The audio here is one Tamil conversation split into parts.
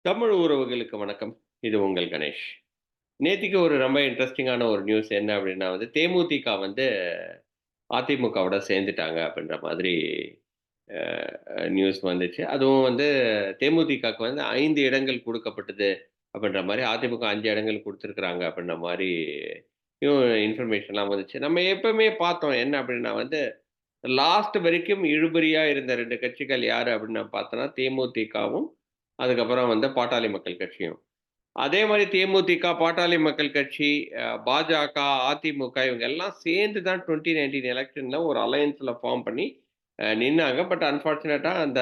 தமிழ் உறவுகளுக்கு வணக்கம். இது உங்கள் கணேஷ். நேத்திக்கு ஒரு ரொம்ப இன்ட்ரஸ்டிங்கான ஒரு நியூஸ் என்ன அப்டின்னா தேமுதிக அதிமுகவோட சேர்ந்துட்டாங்க அப்டின்ற மாதிரி அ நியூஸ் வந்துச்சு. அதுவும் தேமுதிகக்கு 5 இடங்கள் குடுக்கப்பட்டது அப்டின்ற மாரி அதிமுக 5 இடங்கள் குடுத்துருக்காங்க அப்டின்ற மாரி இன்ஃபர்மேஷன்லாம் வந்துச்சு. நம்ம எப்பவுமே பார்த்தோம். என்ன அப்டின்னா லாஸ்ட் வரைக்கும் இழுபறியா இருந்த 2 கட்சிகள் யாரு அப்டின்னு பார்த்தோம்னா, தேமுதிகவும், அதுக்கப்புறம் பாட்டாளி மக்கள் கட்சியும். அதே மாரி தேமுதிக, பாட்டாளி மக்கள் கட்சி, பாஜக, அதிமுக இவங்க எல்லாம் சேர்ந்து தான் 2019 எலக்ஷன்ல ஒரு அலையன்ஸ்ல ஃபார்ம் பண்ணி நின்னாங்க. பட் அன்பார்ச்சுனேட்டா அந்த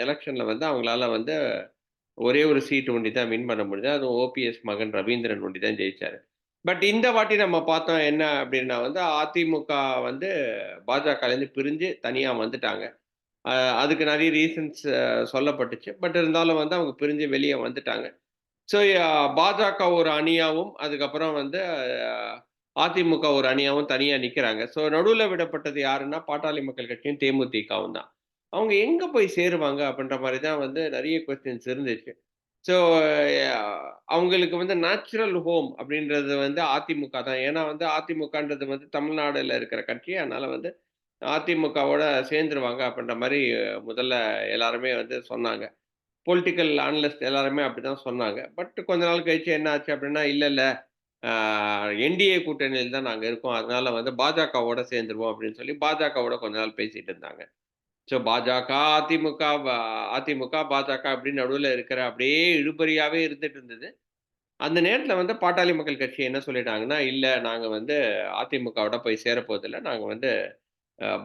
எலக்ஷன்ல அவங்களால ஒரே ஒரு சீட் ஒண்டி தான் வின் பண்ண முடிஞ்சது. அதுவும் ஓபிஎஸ் மகன் ரவீந்திரன் ஒண்டி தான் ஜெயிச்சாரு. பட் இந்த வாட்டி நம்ம பார்த்தோம் என்ன அப்டின்னா அதிமுக வந்து பாஜகலேருந்து பிரிஞ்சு தனியா வந்துட்டாங்க. அ அதுக்கு நெறைய ரீசன்ஸ் சொல்லப்பட்டுச்சு. பட் இருந்தாலும் அவங்க பிரிஞ்சு வெளிய வந்துட்டாங்க. ஸோ பாஜக ஒரு அணியாவும், அதுக்கப்புறம் அ அதிமுக ஒரு அணியாவும் தனியா நிக்கிறாங்க. ஸோ நடுவுல விடப்பட்டது யாருன்னா, பாட்டாளி மக்கள் கட்சியும், தேமுதிகவும் தான். அவங்க எங்க போய் சேருவாங்க? அப்படின்ற மாரி தான் நெறைய கொஸ்டின்ஸ் இருந்துச்சு. ஸோ அ அவங்களுக்கு நேச்சுரல் ஹோம் அப்படின்றது அதிமுக தான். ஏன்னா அதிமுகன்றது தமிழ்நாடுல இருக்கிற கட்சி. அதனால அதிமுகவோட சேர்ந்துருவாங்க அப்படின்ற மாரி முதல்ல எல்லாருமே சொன்னாங்க. பொலிட்டிக்கல் அனலிஸ்ட் எல்லாருமே அப்படிதான் சொன்னாங்க. பட் கொஞ்ச நாள் கழிச்சு என்ன ஆச்சு அப்படின்னா, இல்ல இல்ல ஆ என்டிஏ கூட்டணியில தான் நாங்க இருக்கோம். அதனால பாஜகவோட சேர்ந்துருவோம் அப்படின்னு சொல்லி பாஜகவோட கொஞ்ச நாள் பேசிட்டு இருந்தாங்க. ஸோ பாஜக, அதிமுக, அதிமுக, பாஜக அப்படின்னு நடுவுல இருக்கிற அப்படியே இழுபறியாவே இருந்துட்டு இருந்தது. அந்த நேரத்துல பாட்டாளி மக்கள் கட்சி என்ன சொல்லிட்டாங்கன்னா, இல்ல நாங்க அதிமுகவோட போய் சேரப்போவதில்ல. நாங்க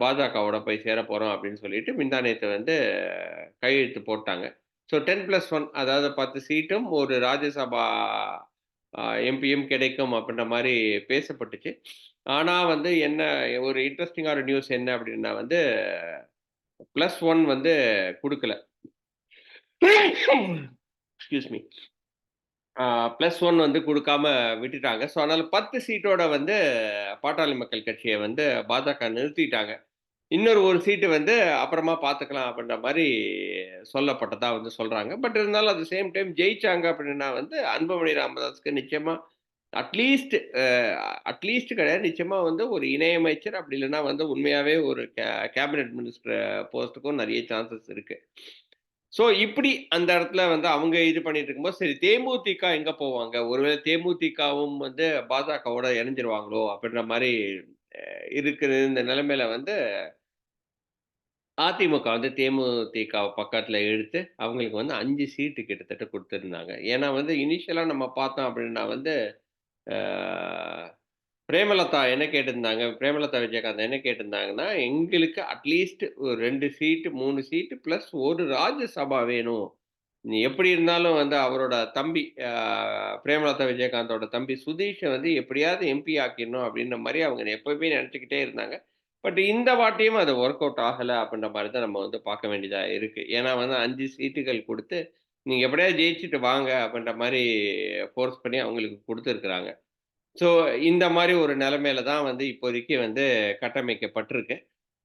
பாஜகவோட போய் சேரப்போறோம் அப்படின்னு சொல்லிட்டு முந்தா நேத்து கையெழுத்து போட்டாங்க. ஸோ 10+1 அதாவது 10 சீட்டும், ஒரு ராஜ்யசபா எம்பியும் கிடைக்கும் அப்படின்ற மாரி பேசப்பட்டுச்சு. ஆனா என்ன ஒரு இன்ட்ரஸ்டிங்கான நியூஸ் என்ன அப்படின்னா +1 குடுக்கல. Excuse me. ஆ +1 குடுக்காம விட்டுட்டாங்க. ஸோ அதனால 10 சீட்டோட பாட்டாளி மக்கள் கட்சிய பாஜக நிறுத்திட்டாங்க. இன்னொரு ஒரு சீட்டு அப்புறமா பார்த்துக்கலாம் அப்படின்ற மாரி சொல்லப்பட்டதா சொல்றாங்க. பட் இருந்தாலும் அட் த சேம் டைம் ஜெயிச்சாங்க அப்படின்னா அன்புமணி ராமதாஸ்க்கு நிச்சயமா அட்லீஸ்ட் அ அட்லீஸ்ட் கிடையாது. நிச்சயமா ஒரு இணையமைச்சர் அப்படி இல்லன்னா உண்மையாவே ஒரு கேபினட் மினிஸ்டர் போஸ்ட்டுக்கும் நெறைய சான்சஸ் இருக்கு. ஸோ இப்படி அந்த இடத்துல அவங்க இது பண்ணிட்டு இருக்கும்போது, சரி தேமுதிக எங்க போவாங்க? ஒருவேளை தேமுதிகவும் பாஜகவோட இணைஞ்சிருவாங்களோ? அப்படின்ற மாரி இருக்கிற இந்த நிலைமையில அதிமுக தேமுதிக பக்கத்துல இழுத்து, அவங்களுக்கு 5 சீட்டு கிட்டத்தட்ட குடுத்திருந்தாங்க. ஏன்னா இனிஷியலா நம்ம பார்த்தோம் அப்படின்னா ஆ பிரேமலதா என்ன கேட்டிருந்தாங்க, பிரேமலதா விஜயகாந்த் என்ன கேட்டிருந்தாங்கன்னா, எங்களுக்கு அட்லீஸ்ட் ஒரு 2 சீட்டு, 3 சீட்டு பிளஸ் ஒரு ராஜ்யசபா வேணும். நீ எப்படி இருந்தாலும் அவரோட தம்பி பிரேமலதா விஜயகாந்தோட தம்பி சுதீஷ எப்படியாவது எம்பி ஆக்கிடணும் அப்படின்ற மாரி அவங்க எப்பவுமே நெனச்சுக்கிட்டே இருந்தாங்க. பட் இந்த வாட்டியும் அது வொர்க் அவுட் ஆகல அப்படின்ற மாரி தான் நம்ம பார்க்க வேண்டியதா இருக்கு. ஏன்னா 5 சீட்டுகள் குடுத்து, நீங்க எப்படியாவது ஜெயிச்சுட்டு வாங்க அப்படின்ற மாரி ஃபோர்ஸ் பண்ணி அவங்களுக்கு குடுத்துருக்காங்க. ஸோ இந்த மாரி ஒரு நெலைமையில தான் இப்போதைக்கு கட்டமைக்கப்பட்டிருக்கு.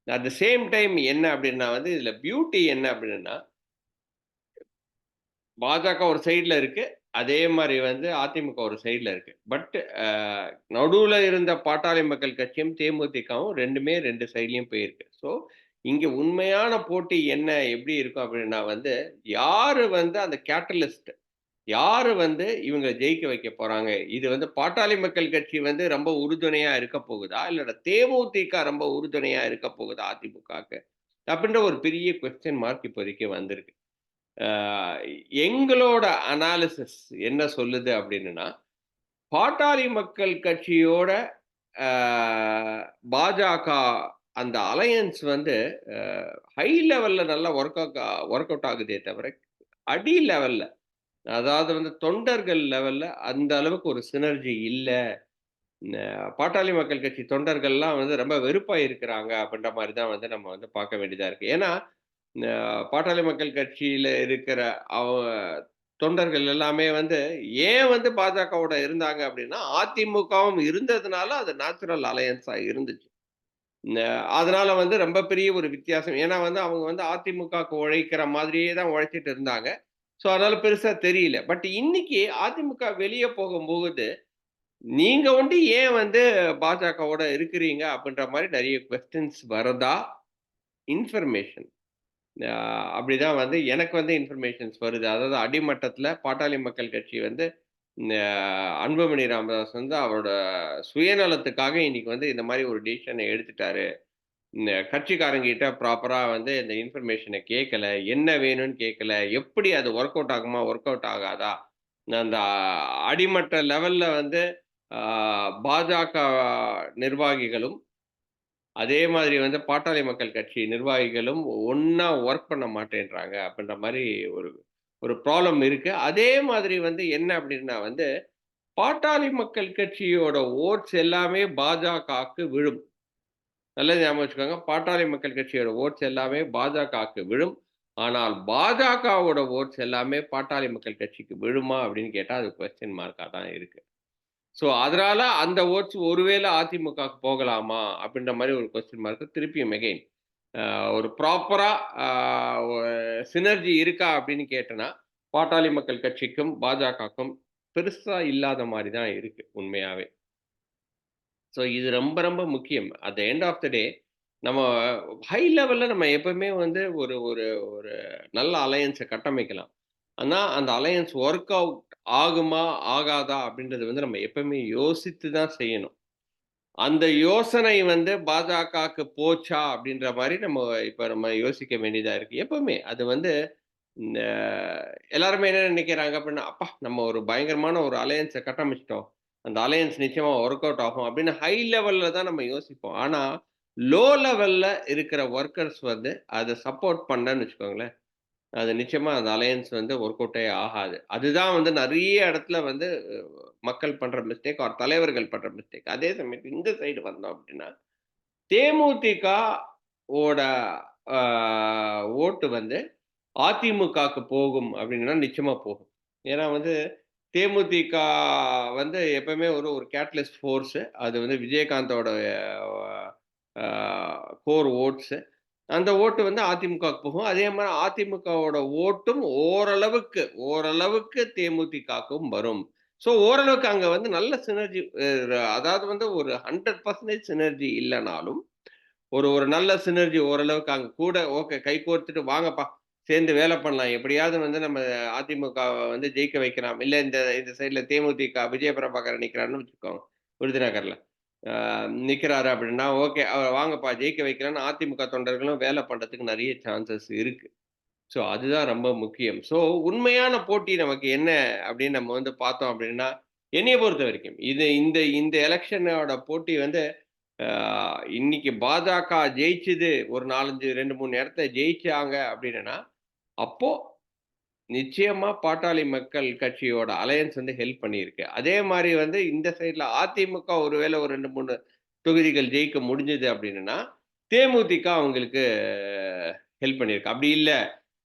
அட் த சேம் டைம் என்ன அப்படின்னா இதுல பியூட்டி என்ன அப்படின்னா, பாஜக ஒரு சைடுல இருக்கு. அதே மாரி அதிமுக ஒரு சைடுல இருக்கு. பட் அ நடுவுல இருந்த பாட்டாளி மக்கள் கட்சியும், தேமுதிகவும் 2மே 2 சைட்லயும் போயிருக்கு. ஸோ இங்க உண்மையான போட்டி என்ன எப்படி இருக்கும் அப்படின்னா யாரு அந்த கேட்டலிஸ்ட் யாரு இவங்கள ஜெயிக்க வைக்க போறாங்க? இது பாட்டாளி மக்கள் கட்சி ரொம்ப உறுதுணையா இருக்க போகுதா? இல்ல தேமுதிக ரொம்ப உறுதுணையா இருக்க போகுதா அதிமுகக்கு? அப்படின்ற ஒரு பெரிய கொஸ்டின் மார்க் இப்போதைக்கு வந்திருக்கு. ஆ எங்களோட அனாலிசிஸ் என்ன சொல்லுது அப்படின்னுனா, பாட்டாளி மக்கள் கட்சியோட ஆ பாஜக அந்த அலையன்ஸ் அ ஹை லெவல்ல நல்லா வொர்க் அவுட் ஆகுதே தவிர, அடி லெவல்ல அதாவது தொண்டர்கள் லெவல்ல அந்த அளவுக்கு ஒரு சினர்ஜி இல்ல. ந பாட்டாளி மக்கள் கட்சி தொண்டர்கள்லாம் ரொம்ப வெறுப்பா இருக்கிறாங்க அப்படின்ற மாரி தான் நம்ம பார்க்க வேண்டியதா இருக்கு. ஏன்னா, ந பாட்டாளி மக்கள் கட்சியில இருக்கிற அவ தொண்டர்கள் எல்லாமே ஏன் பாஜகவோட இருந்தாங்க அப்படின்னா, அதிமுகவும் இருந்ததுனால அது நேச்சுரல் அலையன்ஸா இருந்துச்சு. ந அதனால ரொம்ப பெரிய ஒரு வித்தியாசம். ஏன்னா அவங்க அதிமுகவுக்கு உழைக்கிற மாதிரியே தான் உழைச்சிட்டு இருந்தாங்க. ஸோ, அதனால பெருசா தெரியல. பட் இன்னைக்கு அதிமுக வெளிய போகும்போது, நீங்க ஒண்டி ஏன் வந்து பாஜகவோட இருக்கிறீங்க? அப்படின்ற மாரி நெறைய கொஸ்டின்ஸ் வரதா, இன்ஃபர்மேஷன் அ அப்படிதான் வந்து எனக்கு வந்து இன்ஃபர்மேஷன்ஸ் வருது. அதாவது அடிமட்டத்தில பாட்டாளி மக்கள் கட்சி வந்து அ அன்புமணி ராமதாஸ் வந்து அவரோட சுயநலத்துக்காக இன்னைக்கு வந்து இந்த மாரி ஒரு டிசிஷன எடுத்துட்டாரு. இந்த கட்சிக்காரங்ககிட்ட ப்ராப்பரா வந்து இந்த இன்ஃபர்மேஷன கேட்கல. என்ன வேணும்னு கேட்கல. எப்படி அது ஒர்க் அவுட் ஆகுமா? ஒர்க் அவுட் ஆகாதா? அந்த அடிமட்ட லெவல்ல வந்து ஆ பாஜக நிர்வாகிகளும், அதே மாதிரி வந்து பாட்டாளி மக்கள் கட்சி நிர்வாகிகளும் ஒண்ணா ஒர்க் பண்ண மாட்டேன்றாங்க. அப்படின்ற மாரி ஒரு ஒரு ப்ராப்ளம் இருக்கு. அதே மாதிரி வந்து என்ன அப்படின்னா வந்து, பாட்டாளி மக்கள் கட்சியோட வோட்ஸ் எல்லாமே பாஜகவுக்கு விழும். நல்லா ஞாபகம் வச்சுக்கோங்க. பாட்டாளி மக்கள் கட்சியோட வோட்ஸ் எல்லாமே பாஜகவுக்கு விழும். ஆனால் பாஜகவோட வோட்ஸ் எல்லாமே பாட்டாளி மக்கள் கட்சிக்கு விழுமா? அப்படின்னு கேட்டா, அது கொஸ்டின் மார்க்கா தான் இருக்கு. ஸோ, அதனால அந்த வோட்ஸ் ஒருவேள அதிமுகவுக்கு போகலாமா? அப்படின்ற மாரி ஒரு கொஸ்டின் மார்க் திருப்பியும் அகைன். அ ஒரு ப்ராப்பரா அ ஒ சினர்ஜி இருக்கா அப்படின்னு கேட்டனா, பாட்டாளி மக்கள் கட்சிக்கும், பாஜகவுக்கும் பெருசா இல்லாத மாரி தான் இருக்கு உண்மையாவே. ஸோ இது ரொம்ப ரொம்ப முக்கியம். At the end of the day நம்ம ஹை லெவல்ல நம்ம எப்பவுமே வந்து ஒரு ஒரு ஒரு நல்ல அலையன்ஸ கட்டமைக்கலாம். ஆனா, அந்த அலையன்ஸ் ஒர்க் அவுட் ஆகுமா? ஆகாதா? அப்படின்றது வந்து நம்ம எப்பவுமே யோசித்து தான் செய்யணும். அந்த யோசனை வந்து பாஜகவுக்கு போச்சா? அப்படின்ற மாரி இப்ப நம்ம யோசிக்க வேண்டியதா இருக்கு. எப்பவுமே அது வந்து இந்த எல்லாருமே என்ன நினைக்கிறாங்க அப்படின்னா, "அப்பா! நம்ம ஒரு பயங்கரமான ஒரு அலையன்ஸ கட்டமைச்சுட்டோம். அந்த அலையன்ஸ் நிச்சயமா ஒர்க் அவுட் ஆகும்." அப்படின்னு ஹை லெவல்ல தான் நம்ம யோசிப்போம். ஆனா, லோ லெவல்ல இருக்கிற வொர்க்கர்ஸ் வந்து அத சப்போர்ட் பண்ணலன்னு வச்சுக்கோங்களேன், அது நிச்சயமா அந்த அலையன்ஸ் வந்து ஒர்க் அவுட்டே ஆகாது. அதுதான் வந்து நெறைய இடத்துல வந்து மக்கள் பண்ற மிஸ்டேக் ஆர் தலைவர்கள் பண்ற மிஸ்டேக். அதே சமயத்துல இந்த சைடு வந்தோம் அப்படின்னா, தேமுதிக ஓட ஆ ஓட்டு வந்து அதிமுகக்கு போகும் அப்படின்னா நிச்சயமா போகும். ஏன்னா வந்து தேமுதிக வந்து எப்பவுமே ஒரு ஒரு கேட்டலிஸ்ட் ஃபோர்ஸ். அது வந்து விஜயகாந்தோட அ கோர் ஓட்ஸ். அந்த ஓட்டு வந்து அதிமுகவுக்கு போகும். அதே மாரி அதிமுகவோட ஓட்டும் ஓரளவுக்கு தேமுதிகவுக்கும் வரும். ஸோ ஓரளவுக்கு அங்க வந்து நல்ல சினர்ஜி அதாவது வந்து ஒரு 100% சினர்ஜி இல்லனாலும், ஒரு ஒரு நல்ல சினர்ஜி ஓரளவுக்கு அங்க கூட ஓகே கைகோர்த்துட்டு வாங்கப்பா! சேர்ந்து வேலை பண்ணலாம். எப்படியாவது வந்து நம்ம அதிமுகவ வந்து ஜெயிக்க வைக்கலாம். இல்ல இந்த இந்த சைட்ல தேமுதிக விஜய பிரபாகரன் நிக்கிறார்ன்னு வச்சுக்கோங்க. விருதுநகர்ல. ஆ நிக்கிறாரு அப்படின்னா, ஓகே வாங்கப்பா ஜெயிக்க வைக்கலாம்ன்னு அதிமுக தொண்டர்களும் வேலை பண்றதுக்கு நெறைய சான்சஸ் இருக்கு. ஸோ அதுதான் ரொம்ப முக்கியம். ஸோ உண்மையான போட்டி நமக்கு என்ன அப்படின்னு நம்ம வந்து பார்த்தோம் அப்படின்னா, என்னைய பொறுத்தவரைக்கும் இந்த இந்த எலக்ஷனோட போட்டி வந்து ஆ இன்னைக்கு பாஜக ஜெயிச்சது ஒரு 4, 5 2, 3 இடத்த ஜெயிச்சாங்க அப்படின்னா, அப்போ நிச்சயமா பாட்டாளி மக்கள் கட்சியோட அலையன்ஸ் வந்து ஹெல்ப் பண்ணியிருக்கு. அதே மாரி வந்து இந்த சைட்ல அதிமுக ஒருவேள ஒரு 2, 3 தொகுதிகள் ஜெயிக்க முடிஞ்சது அப்படின்னா, தேமுதிக அவங்களுக்கு ஹெல்ப் பண்ணியிருக்கு. அப்படி இல்ல,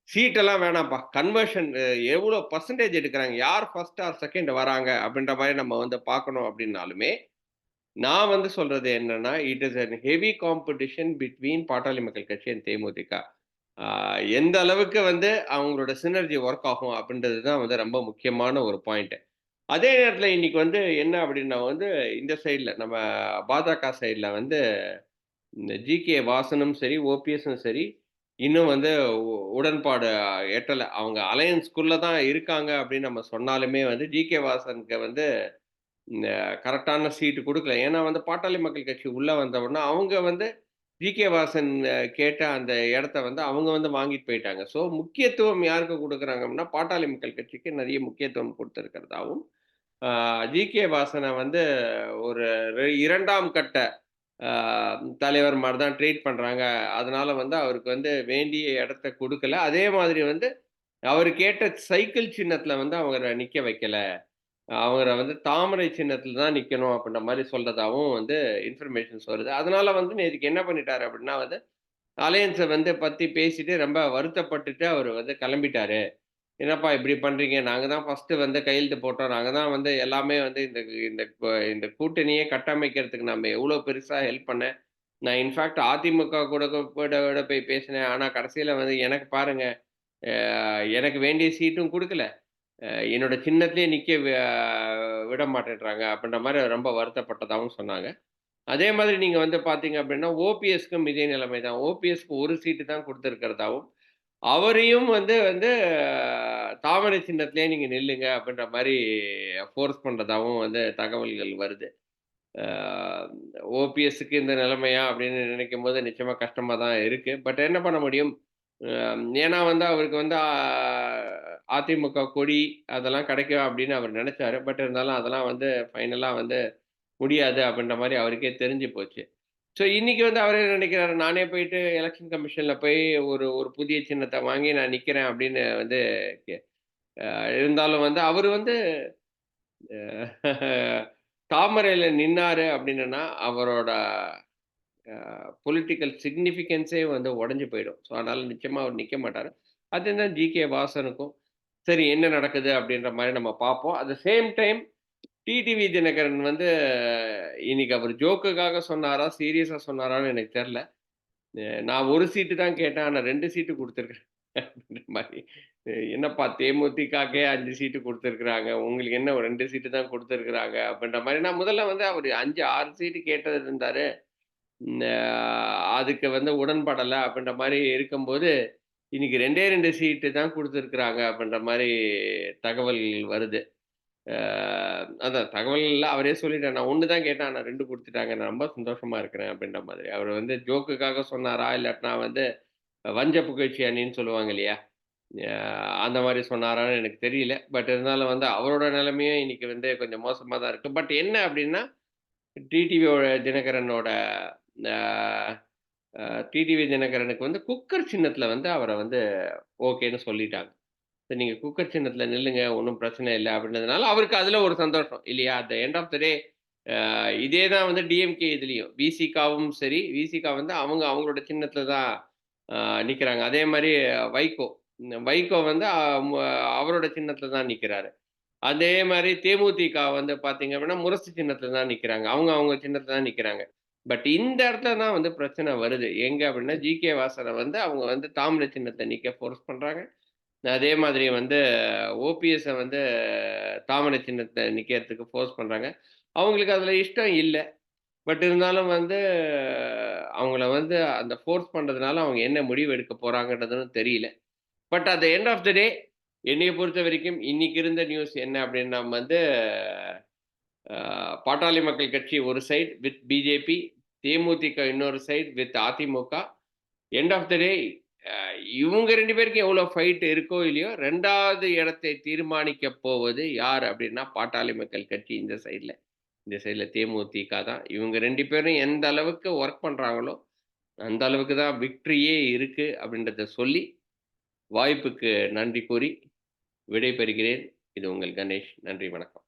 சீட்டெல்லாம் வேணாம்ப்பா. கன்வர்ஷன் எவ்வளோ பெர்சன்டேஜ் எடுக்குறாங்க, யார் 1 ஆர் 2 வராங்க அப்படின்ற மாரி நம்ம வந்து பார்க்கணும் அப்படின்னாலுமே, நான் வந்து சொல்றது என்னன்னா, it is an heavy competition between Pattali Makkal Katchi and தேமுதிக. ஆ எந்த அளவுக்கு வந்து அவங்களோட சினர்ஜி ஒர்க் ஆகும் அப்படின்றது தான் வந்து ரொம்ப முக்கியமான ஒரு பாயிண்ட். அதே நேரத்தில இன்னைக்கு வந்து என்ன அப்படின்னா வந்து, இந்த சைட்ல நம்ம பாஜக சைட்ல வந்து இந்த ஜி.கே. வாசனும் சரி, ஓபிஎஸும் சரி, இன்னும் வந்து உடன்பாடு எட்டல. அவங்க அலையன்ஸ்குள்ள தான் இருக்காங்க அப்படின்னு நம்ம சொன்னாலுமே வந்து, ஜி.கே. வாசனுக்கு வந்து இந்த கரெக்ட்டான சீட் குடுக்கல. ஏன்னா வந்து பாட்டாளி மக்கள் கட்சி உள்ள வந்த உடனே, அவங்க வந்து ஜி.கே. வாசன் கேட்ட அந்த இடத்த வந்து அவங்க வந்து வாங்கிட்டு போயிட்டாங்க. ஸோ முக்கியத்துவம் யாருக்கு குடுக்குறாங்க அப்படின்னா, பாட்டாளி மக்கள் கட்சிக்கு நெறைய முக்கியத்துவம் குடுத்திருக்கிறதாவும், ஆ ஜி.கே. வாசன வந்து ஒரு 2ஆம் கட்ட ஆ தலைவர் மாரி தான் ட்ரீட் பண்றாங்க. அதனால வந்து அவருக்கு வந்து வேண்டிய இடத்த குடுக்கல. அதே மாதிரி வந்து அவரு கேட்ட சைக்கிள் சின்னத்துல வந்து அவர நிக்க வைக்கல. அவர வந்து தாமரை சின்னத்துல தான் நிக்கணும் அப்படின்ற மாரி சொல்றதாவும் வந்து இன்ஃபர்மேஷன்ஸ் வருது. அதனால வந்து நேத்துக்கு என்ன பண்ணிட்டாரு அப்படின்னா வந்து, அலையன்ஸ வந்து பத்தி பேசிட்டு ரொம்ப வருத்தப்பட்டுட்டு அவரு வந்து கெளம்பிட்டாரு. "என்னப்பா இப்படி பண்றீங்க? நாங்க தான் ஃபர்ஸ்ட்டு வந்து கையெழுத்து போட்டோம். நாங்க தான் வந்து எல்லாமே வந்து இந்த கூட்டணியே கட்டமைக்கிறதுக்கு நம்ம எவ்வளோ பெருசா ஹெல்ப் பண்ணேன். நான் இன்ஃபாக்ட் அதிமுக கூட கூட போய் பேசினேன். ஆனா கடைசியில வந்து எனக்கு பாருங்க" எனக்கு வேண்டிய சீட்டும் குடுக்கல. என்னோட சின்னத்திலேயே நிக்க விட மாட்டேன்றாங்க அப்படின்ற மாரி ரொம்ப வருத்தப்பட்டதாவும் சொன்னாங்க. அதே மாதிரி நீங்க வந்து பார்த்தீங்க அப்படின்னா, ஓபிஎஸ்க்கும் இதே நிலைமை தான். ஓபிஎஸ்க்கு 1 சீட்டு தான் குடுத்திருக்கிறதாவும், அவரையும் வந்து வந்து தாமரை சின்னத்திலேயே நீங்க நில்லுங்க அப்படின்ற மாரி ஃபோர்ஸ் பண்றதாவும் வந்து தகவல்கள் வருது. ஆ ஓபிஎஸ்ஸுக்கு இந்த நிலைமையா அப்படின்னு நினைக்கும்போது நிச்சயமா கஷ்டமா தான் இருக்கு. பட் என்ன பண்ண முடியும்? அ ஏன்னா வந்து அவருக்கு வந்து அதிமுக கொடி அதெல்லாம் கிடைக்கும் அப்படின்னு அவர் நெனைச்சாரு. பட் இருந்தாலும் அதெல்லாம் வந்து ஃபைனலா வந்து முடியாது அப்படின்ற மாரி அவருக்கே தெரிஞ்சு போச்சு. ஸோ இன்னைக்கு வந்து அவரு என்ன நெனைக்கிறாரு, நானே போயிட்டு எலக்ஷன் கமிஷன்ல போய் ஒரு ஒரு புதிய சின்னத்த வாங்கி நான் நிக்கிறேன் அப்படின்னு வந்து கெ அ இருந்தாலும் வந்து அவரு வந்து தாமரையில நின்னாரு அப்படின்னன்னா, அவரோட பொலிட்டிக்கல் சிக்னிஃபிகன்ஸே வந்து உடைஞ்சு போயிடும். ஸோ, அதனால நிச்சயமா அவர் நிக்க மாட்டாரு. அதுதான் ஜி.கே. வாசனுக்கும், சரி என்ன நடக்குது அப்படின்ற மாரி நம்ம பார்ப்போம். At the same time TTV Dhinakaran வந்து இன்னைக்கு அவர் ஜோக்குக்காக சொன்னாரா? சீரியஸா சொன்னாரான்னு எனக்கு தெரியல. நான் 1 சீட்டு தான் கேட்டேன். ஆனா 2 சீட்டு குடுத்துருக்காங்க அப்படின்ற மாரி. என்னப்பா தேமுதிகக்கே 5 சீட்டு குடுத்துருக்காங்க. உங்களுக்கு என்ன ஒரு 2 சீட்டு தான் குடுத்துருக்காங்க அப்படின்ற மாரி. நான் முதல்ல வந்து அவரு 5, 6 சீட்டு கேட்டது இருந்தாரு. ம் அ அதுக்கு வந்து உடன்படல அப்படின்ற மாரி இருக்கும்போது, இன்னைக்கு 2டே 2 சீட்டு தான் குடுத்துருக்காங்க அப்படின்ற மாரி தகவல் வருது. அ அதான் தகவல்ல அவரே சொல்லிட்டாரு. நான் 1 தான் கேட்டேன். ஆனா 2 குடுத்துட்டாங்க. நான் ரொம்ப சந்தோஷமா இருக்கிறேன் அப்படின்ற மாதிரி. அவரு வந்து ஜோக்குக்காக சொன்னாரா? இல்லாட்டினா வந்து வஞ்ச புகழ்ச்சி அணின்னு சொல்லுவாங்க இல்லையா? அ அந்த மாரி சொன்னாரான்னு எனக்கு தெரியல. பட் இருந்தாலும் வந்து அவரோட நிலைமையும் இன்னைக்கு வந்து கொஞ்சம் மோசமா தான் இருக்கு. பட் என்ன அப்படின்னா, டிடிவியோட தினகரனோட அ அ டிடிவி தினகரனுக்கு வந்து குக்கர் சின்னத்தில வந்து அவர வந்து ஓகேன்னு சொல்லிட்டாங்க. சரி நீங்க குக்கர் சின்னத்தில நில்லுங்க. ஒண்ணும் பிரச்சனை இல்ல அப்டின்றதுனால, அவருக்கு அதுல ஒரு சந்தோஷம் இல்லையா? At the end of the day இதே தான் வந்து டிஎம்கே இதுலயும். விசிகாவும் சரி, விசிகா வந்து அவங்க அவங்களோட சின்னத்தில தான் அ நிக்கிறாங்க. அதே மாரி வைகோ. வைகோ வந்து அவரோட சின்னத்தில தான் நிக்கிறாரு. அதே மாரி தேமுதிக வந்து பார்த்தீங்க அப்டின்னா, முரசு சின்னத்தில தான் நிக்கிறாங்க. அவங்க அவங்க சின்னத்தில தான் நிக்கிறாங்க. பட் இந்த இடத்துல தான் வந்து பிரச்சனை வருது. எங்க அப்டின்னா, ஜி.கே. வாசன வந்து அவங்க வந்து தாமரை சின்னத்த நிக்க ஃபோர்ஸ் பண்றாங்க. அதே மாதிரி வந்து ஓபிஎஸ்ஸ வந்து தாமரை சின்னத்த நிக்கிறதுக்கு ஃபோர்ஸ் பண்றாங்க. அவங்களுக்கு அதுல இஷ்டம் இல்ல. பட் இருந்தாலும் வந்து அவங்கள வந்து அந்த ஃபோர்ஸ் பண்றதுனால அவங்க என்ன முடிவு எடுக்க போறாங்கன்றதும் தெரியல. But at the end of the day என்னைய பொறுத்தவரைக்கும் இன்னைக்கு இருந்த நியூஸ் என்ன அப்டின்னா வந்து பாட்டாளி மக்கள் கட்சி ஒரு சைட் வித் பிஜேபி, தேமுதிக இன்னொரு side with AIADMK. End of the day அ இவங்க 2 பேருக்கும் எவ்வளோ ஃபைட் இருக்கோ இல்லையோ, 2வது இடத்தை தீர்மானிக்கப் போவது யார் அப்டின்னா, பாட்டாளி மக்கள் கட்சி இந்த சைட்ல. இந்த சைட்ல தேமுதிக தான். இவங்க 2 பேரும் எந்த அளவுக்கு வொர்க் பண்றாங்களோ, அந்த அளவுக்கு தான் விக்டரியே இருக்கு அப்டின்றத சொல்லி, வாய்ப்புக்கு நன்றி கூறி விடை பெறுகிறேன். இது உங்கள் கணேஷ். நன்றி, வணக்கம்.